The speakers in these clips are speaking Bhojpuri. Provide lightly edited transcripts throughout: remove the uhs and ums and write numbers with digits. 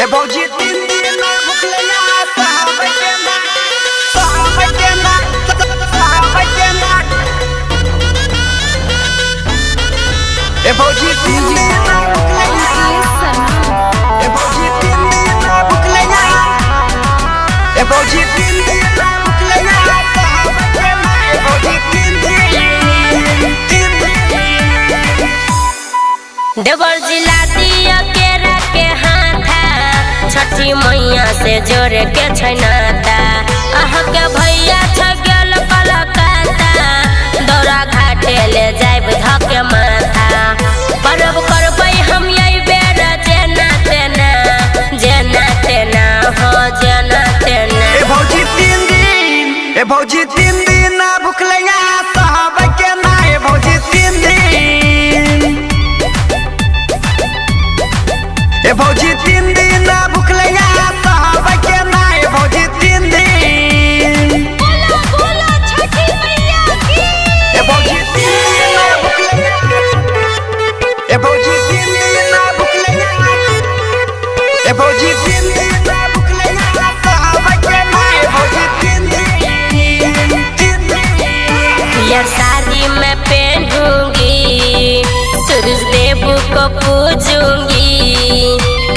ए भौजी तीन दिन ना भुखलैया साहब के ना ए भौजी तीन दिन ना भुखलैया ए भौजी तीन दिन ना भुखलैया ए भौजी तीन दिन ना भुखलैया साहब के ना ए भौजी तीन दिन देवर जिला दिया केरा के हाथा छठी मैया से जोड़े के छैनाता अह के भैया छ गेल कलकत्ता दौरा घाटे ले जाइब धके माथा परब करबै हम यही बेर जेना तेना हो जेना तेना ए भौजी तीन दिन ना भुखलैया साहब के ना ए भौजी तीन दिन ए भौजी तीन दिन ना भुखलैया साहब के ना ए भौजी तीन दिन बोलो बोलो छठी मैया की ए भौजी तीन दिन ना भुखलैया ए भौजी तीन दिन ना भुखलैया ए भौजी तीन दिन ना भुखलैया साहब के ना ए भौजी तीन दिन पियर साड़ी में पहनूंगी सूरज देव को पूजूंगी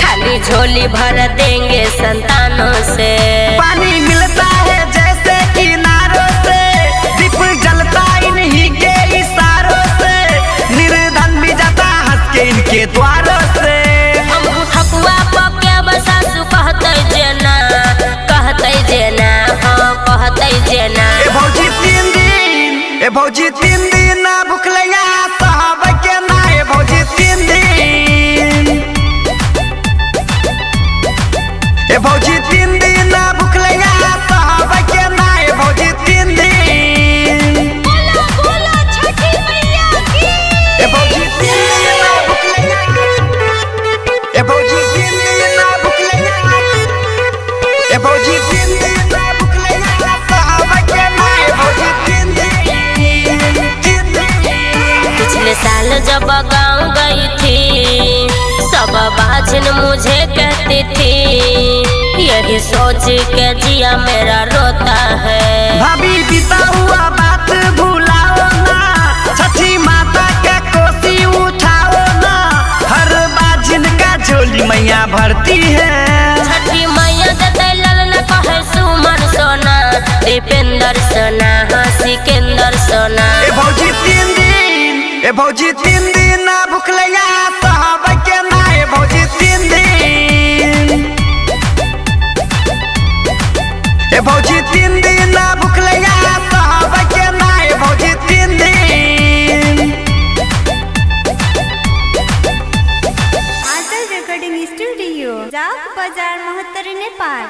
खाली झोली भर देंगे संतानों से पानी मिलता है जैसे किनारों से दीप जलता इन्हीं के इशारों से निर्धन भी जाता हंस के इनके द्वारों से हम ठकुआ पके बसासु कहते जेना हाँ कहते जेना ए भौजी तीन दिन ना भुखलैया साहब के ना ए भौजी तीन दिन ए भौजी तीन दिन ना भुखलैया साहब के ना ए भौजी तीन दिन बोलो बोलो छठी मैया की ए भौजी तीन दिन ना भुखलैया ए भौजी तीन दिन ना भुखलैया ए भौजी तीन दिन ना भुखलैया साहब के ना ए भौजी तीन दिन पिछले साल जब गाँव गई थी सब बाजन मुझे कहती थी यही सोच के जिया मेरा रोता है भाभी बीता हुआ बात भुलाओ ना छठी माता के कोसी उठाओ ना हर बाजिन का झोली मैया भरती है छठी मैया देते ललन कहे सुमन सोना दीपेंद्र सोना हाँ सिकंदर सोना ए भौजी तीन दिन ना भुखलैया साहब के ना ए भौजी तीन दिन ए भौजी तीन दिन ना भुखलैया साहब के ना ए भौजी तीन दिन आंचल रिकॉर्डिंग स्टूडियो जाक बाजार महत्तर नेपाल।